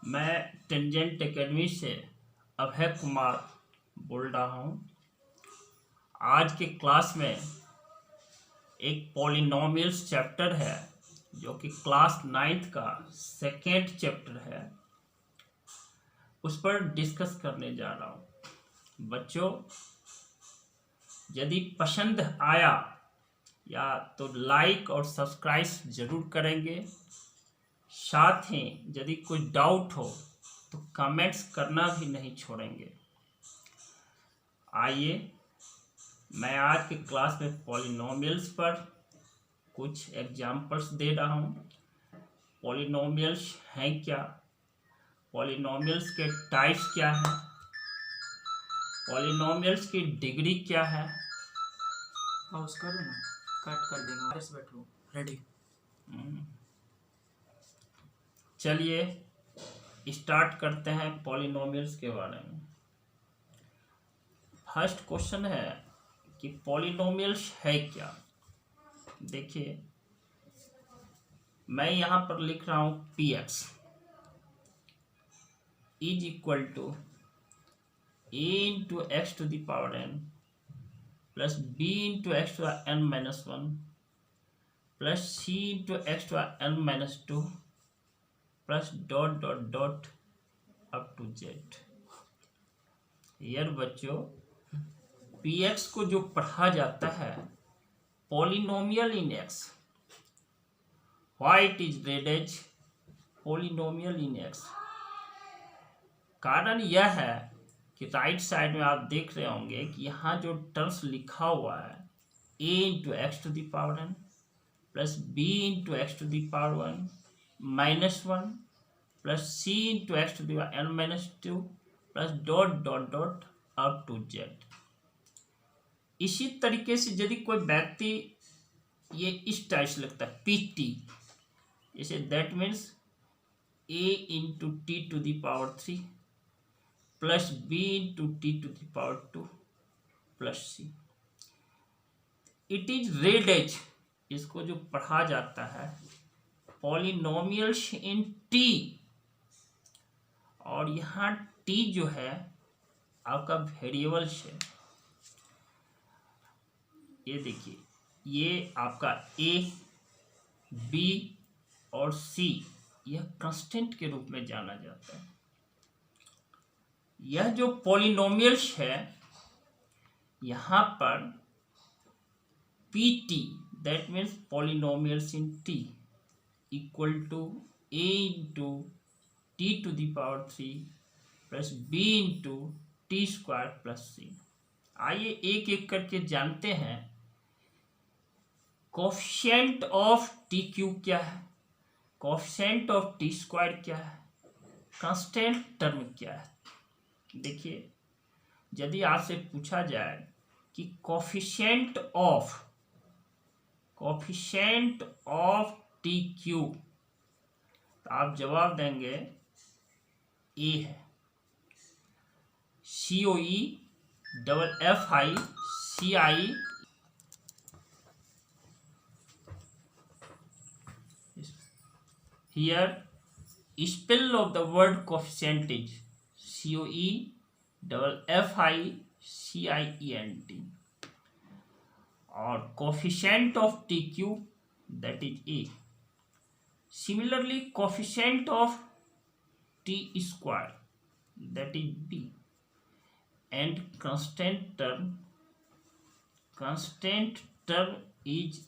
मैं tangent academy से अभय कुमार बोल रहा हूँ। आज के क्लास में एक पॉलिनोमियल्स चैप्टर है जो कि क्लास 9th का सेकेंड चैप्टर है, उस पर डिस्कस करने जा रहा हूँ। बच्चों, यदि पसंद आया या तो लाइक और सब्सक्राइब जरूर करेंगे। साथ ही यदि कोई डाउट हो तो कमेंट्स करना भी नहीं छोड़ेंगे। आइए, मैं आज के क्लास में पॉलिनोमियल्स पर कुछ एग्जाम्पल्स दे रहा हूँ। पॉलिनोमियल्स हैं क्या, पॉलिनोमियल्स के टाइप्स क्या हैं, पॉलिनोमियल्स की डिग्री क्या है। पॉज करो ना, कट कर देंगे। बस बैठो, रेडी। चलिए स्टार्ट करते हैं पॉलिनोमियल्स के बारे में। फर्स्ट क्वेश्चन है कि पॉलिनोमियल्स है क्या। देखिए, मैं यहाँ पर लिख रहा हूँ px is equal to a into X to the power n plus b into X to n minus 1 plus c into X to n minus 2 plus dot dot dot up to z। यार बच्चों, px को जो पढ़ा जाता है polynomial in x, why it is read as polynomial in x। कारण यह है कि राइट साइड में आप देख रहे होंगे कि यहाँ जो टर्म्स लिखा हुआ है a into X to the power n plus b into X to the power 1 minus 1 plus c into X to the n minus 2 plus dot dot dot up to z। इसी तरीके से यदि कोई व्यक्ति ये इस टाइप से लिखता है pt, जैसे that means a into T to the power 3 plus b into T to the power 2 plus c। It is read as, इसको जो पढ़ा जाता है पॉलिनोमियल्स इन t। और यहाँ t जो है आपका वेरिएबल्स है। ये देखिए, ये आपका a, b और c यह कांस्टेंट के रूप में जाना जाता है। यह जो पॉलिनोमियल्स है यहाँ पर pt that means polynomials in t equal to a into T to the power 3 plus b into T square plus c। आइए एक एक करके जानते हैं। कोफिशिएंट ऑफ टी क्यूब क्या है, कोफिशिएंट ऑफ टी स्क्वायर क्या है, कांस्टेंट टर्म क्या है। देखिए, यदि आपसे पूछा जाए कि कोफिशिएंट ऑफ टी क्यूब, तो आप जवाब देंगे ए है। COE double FI CI here spell of the word coefficient is COE double FI CIENT और coefficient of T cube that is A. Similarly, coefficient of T square that is B, and constant term is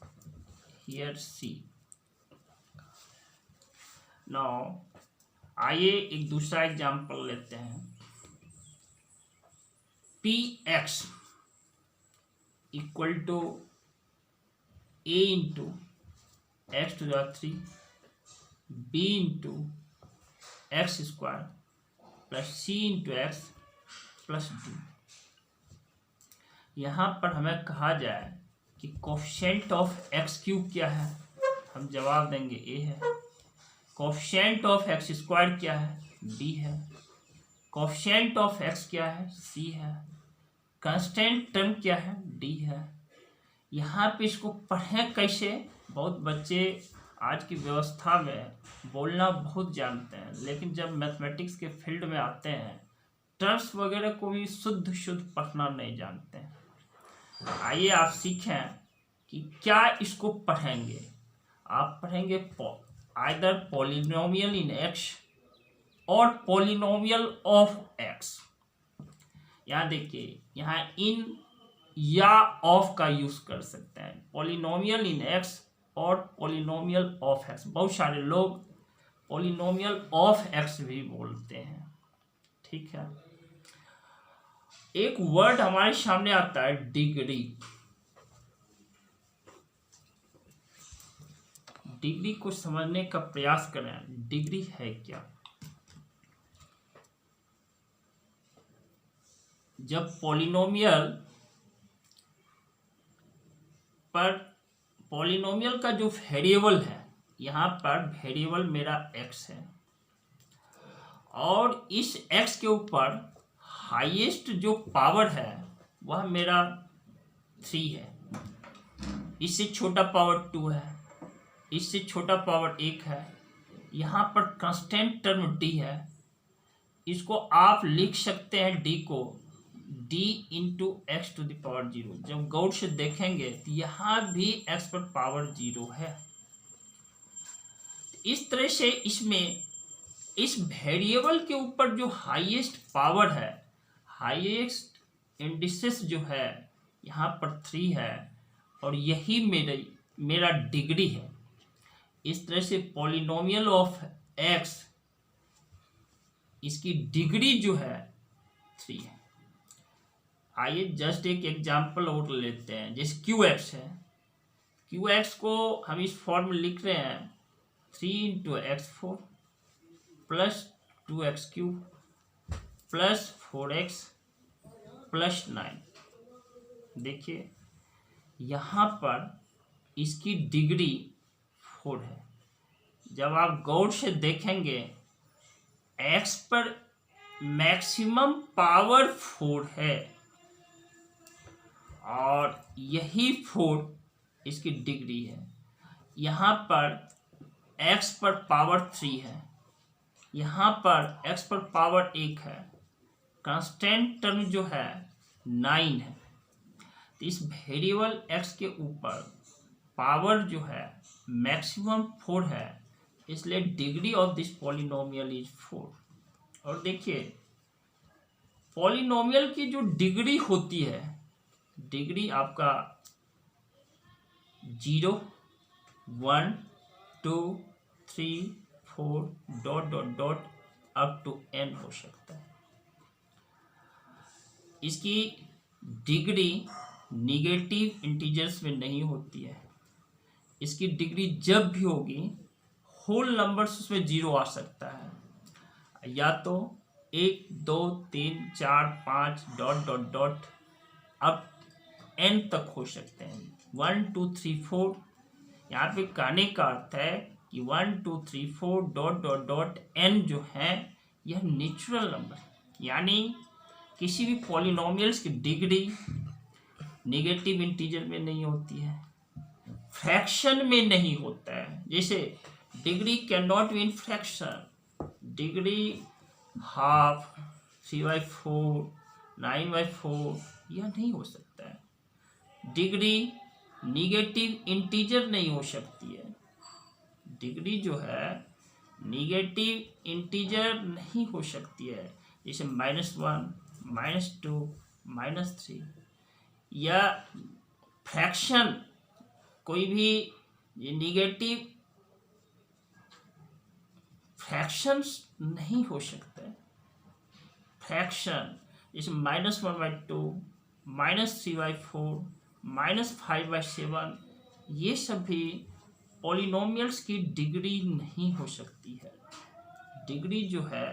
here C. Now आइए एक दूसरा example लेते हैं। px equal to a into X to the 3 b into X square plus c into X plus 2। यहाँ पर हमें कहा जाए कि कोफिशिएंट ऑफ एक्स क्यूब क्या है, हम जवाब देंगे a है। कोफिशिएंट ऑफ एक्स स्क्वायर क्या है, b है। कोफिशिएंट ऑफ एक्स क्या है, c है। कांस्टेंट टर्म क्या है, d है। यहाँ पे इसको पढ़ें कैसे, बहुत बच्चे आज की व्यवस्था में बोलना बहुत जानते हैं, लेकिन जब मैथमेटिक्स के फील्ड में आते हैं टर्म्स वगैरह को भी शुद्ध शुद्ध पढ़ना नहीं जानते हैं। आइए आप सीखें कि क्या इसको पढ़ेंगे। आप पढ़ेंगे आइदर पॉलिनोमियल इन एक्स और पॉलिनोमियल ऑफ एक्स। यहाँ देखिए, यहाँ इन या ऑफ का यूज कर सकते हैं। पॉलिनोमियल इन एक्स और पॉलिनोमियल ऑफ एक्स, बहुत सारे लोग पॉलिनोमियल ऑफ एक्स भी बोलते हैं। ठीक है, एक वर्ड हमारे सामने आता है डिग्री। डिग्री को समझने का प्रयास करें। डिग्री है क्या? जब पॉलिनोमियल पर पॉलिनोमियल का जो वेरिएबल है, यहाँ पर वेरिएबल मेरा x है और इस x के ऊपर हाईएस्ट जो पावर है वह मेरा 3 है। इससे छोटा पावर 2 है, इससे छोटा पावर 1 है। यहाँ पर कांस्टेंट टर्म d है। इसको आप लिख सकते हैं d को d into X to the power 0। जब गौर से देखेंगे तो यहाँ भी x पर पावर 0 है। इस तरह से इसमें इस वेरिएबल के ऊपर जो हाईएस्ट पावर है, हाईएस्ट इंडिसेस जो है यहाँ पर 3 है और यही मेरा डिग्री है। इस तरह से पॉलिनोमियल ऑफ x, इसकी डिग्री जो है 3 है। आइए जस्ट एक एग्जाम्पल और लेते हैं, जैसे QX है। QX को हम इस फॉर्म में लिख रहे हैं 3 into x4 plus 2x³ plus 4x plus 9। देखिए यहाँ पर इसकी डिग्री 4 है। जब आप गौर से देखेंगे x पर मैक्सिमम पावर 4 है और यही 4 इसकी डिग्री है। यहाँ पर x पर पावर 3 है, यहाँ पर x पर पावर 1 है, कांस्टेंट टर्म जो है 9 है। तो इस वेरिएबल x के ऊपर पावर जो है मैक्सिमम 4 है, इसलिए degree of this polynomial is 4। और देखिए पॉलिनोमियल की जो डिग्री होती है, डिग्री आपका 0, 1, 2, 3, 4 dot dot dot up to n हो सकता है। इसकी डिग्री निगेटिव इंटीजर्स में नहीं होती है। इसकी डिग्री जब भी होगी होल नंबर्स उसमें 0 आ सकता है, या तो 1, 2, 3, 4, 5 डॉट डॉट डॉट अब n तक हो सकते हैं। 1, 2, 3, 4 यहाँ पे कहने का अर्थ है कि 1, 2, 3, 4 डॉट डॉट डॉट n जो है यह नेचुरल नंबर है, यानी किसी भी पॉलिनोमियल्स की डिग्री नेगेटिव इंटीजर में नहीं होती है, फ्रैक्शन में नहीं होता है। जैसे degree can not be in fraction, degree half, 3/4, 9/4 यह नहीं हो सकता है। डिग्री निगेटिव इंटीजर नहीं हो सकती है। डिग्री जो है निगेटिव इंटीजर नहीं हो सकती है, जैसे -1, -2, -3 या फ्रैक्शन कोई भी निगेटिव फ्रैक्शंस नहीं हो सकता है। फ्रैक्शन जैसे -1/2, -3/4, -5/7 ये सभी पॉलिनोमियल्स की डिग्री नहीं हो सकती है। डिग्री जो है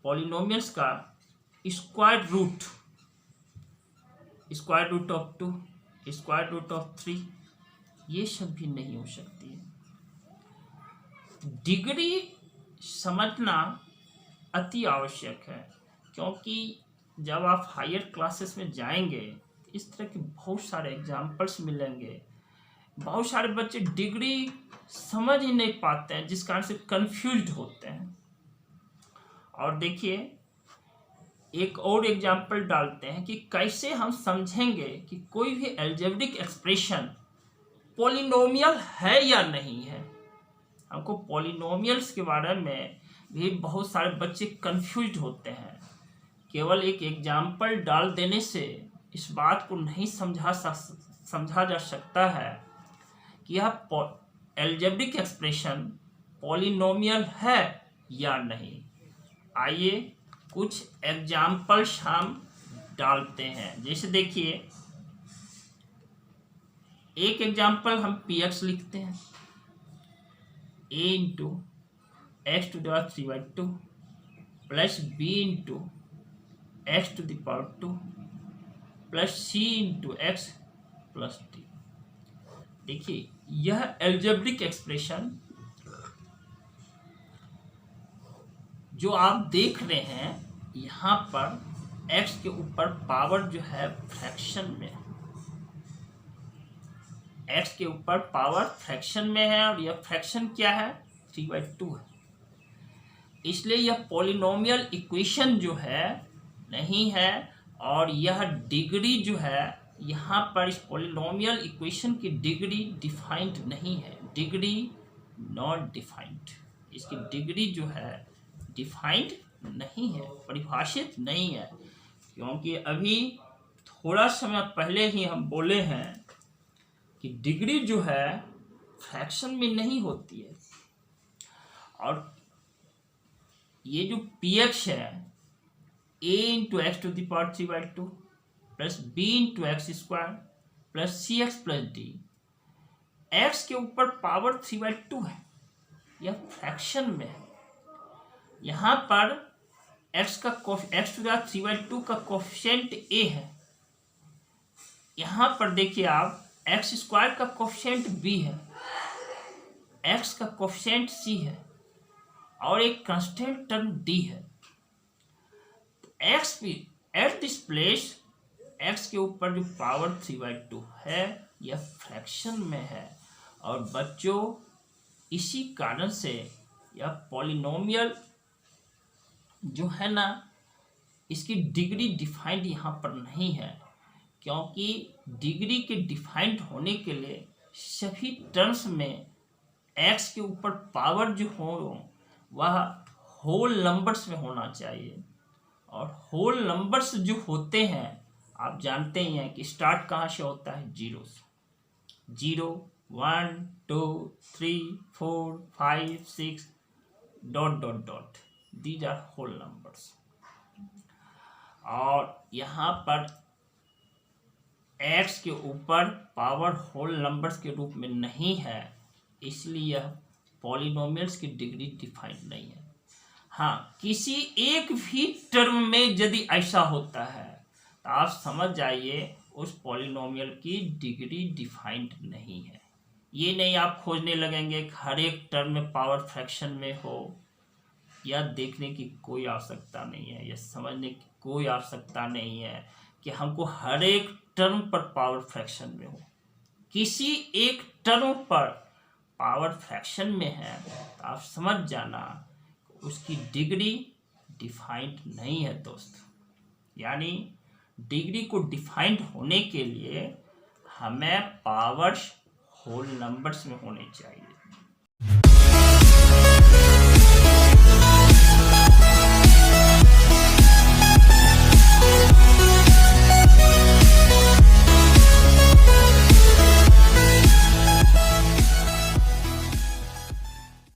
पॉलिनोमियल्स का square root of 2, square root of 3 ये सब भी नहीं हो सकती है। डिग्री समझना अति आवश्यक है, क्योंकि जब आप हायर क्लासेस में जाएंगे इस तरह के बहुत सारे एग्जाम्पल्स मिलेंगे बहुत सारे बच्चे डिग्री समझ ही नहीं पाते हैं, जिस कारण से कंफ्यूज्ड होते हैं। और देखिए एक और एग्जाम्पल डालते हैं कि कैसे हम समझेंगे कि कोई भी अलजेब्रिक एक्सप्रेशन पॉलिनोमियल है या नहीं है। हमको पॉलिनोमियल्स के बारे में भी बहुत सारे बच्चे कंफ्यूज्ड होते हैं। केवल एक एग्जाम्पल डाल देने से इस बात को नहीं समझा जा सकता है कि यह अलजेब्रिक एक्सप्रेशन पॉलिनोमियल है या नहीं। आइए कुछ एग्जाम्पल्स हम डालते हैं। जैसे देखिए एक एग्जाम्पल हम px लिखते हैं, a into X to the power 3/2 plus b into X to the power 2 plus c into X plus d। देखिए यह अलजेब्रिक एक्सप्रेशन जो आप देख रहे हैं, यहाँ पर x के ऊपर पावर जो है फ्रैक्शन में, x के ऊपर पावर फ्रैक्शन में है और यह फ्रैक्शन क्या है 3/2 है। इसलिए यह पॉलिनोमियल इक्वेशन जो है नहीं है और यह डिग्री जो है यहाँ पर इस पॉलिनोमियल इक्वेशन की डिग्री डिफाइंड नहीं है, डिग्री नॉट डिफाइंड। इसकी डिग्री जो है डिफाइंड नहीं है, परिभाषित नहीं है, क्योंकि अभी थोड़ा समय पहले ही हम बोले हैं कि डिग्री जो है फ्रैक्शन में नहीं होती है। और ये जो px है a into X to the power 3/2 plus b into X square plus C X plus D, X के ऊपर पावर 3/2 है, यह फ्रैक्शन में है। यहाँ पर एक्स टू द 3/2 का कोफिशिएंट a है। यहाँ पर देखिए आप एक्स स्क्वायर का कोफिशिएंट b है, एक्स का कोफिशिएंट c है और एक कांस्टेंट टर्म d है। एक्स भी एट दिस प्लेस एक्स के ऊपर जो पावर 3/2 है यह फ्रैक्शन में है। और बच्चों इसी कारण से यह पॉलिनोमियल जो है ना, इसकी डिग्री डिफाइंड यहाँ पर नहीं है, क्योंकि डिग्री के डिफाइंड होने के लिए सभी टर्म्स में एक्स के ऊपर पावर जो हो वह होल नंबर्स में होना चाहिए। और होल नंबर्स जो होते हैं आप जानते ही हैं कि स्टार्ट कहाँ से होता है, जीरो से। 0 1 2 3 4 5 6 dot dot dot, these are whole numbers. और यहाँ पर x के ऊपर पावर होल नंबर्स के रूप में नहीं है, इसलिए यह पॉलिनोमियल्स की डिग्री डिफाइंड नहीं है। हाँ, किसी एक भी टर्म में यदि ऐसा होता है तो आप समझ जाइए उस पॉलिनोमियल की डिग्री डिफाइंड नहीं है। ये नहीं आप खोजने लगेंगे कि हर एक टर्म में पावर फ्रैक्शन में हो, या देखने की कोई आवश्यकता नहीं है, या समझने की कोई आवश्यकता नहीं है कि हमको हर एक टर्म पर पावर फ्रैक्शन में हो। किसी एक टर्म पर पावर फ्रैक्शन में है तो आप समझ जाना उसकी डिग्री डिफाइंड नहीं है दोस्त। यानी डिग्री को डिफाइंड होने के लिए हमें पावर्स होल नंबर्स में होने चाहिए।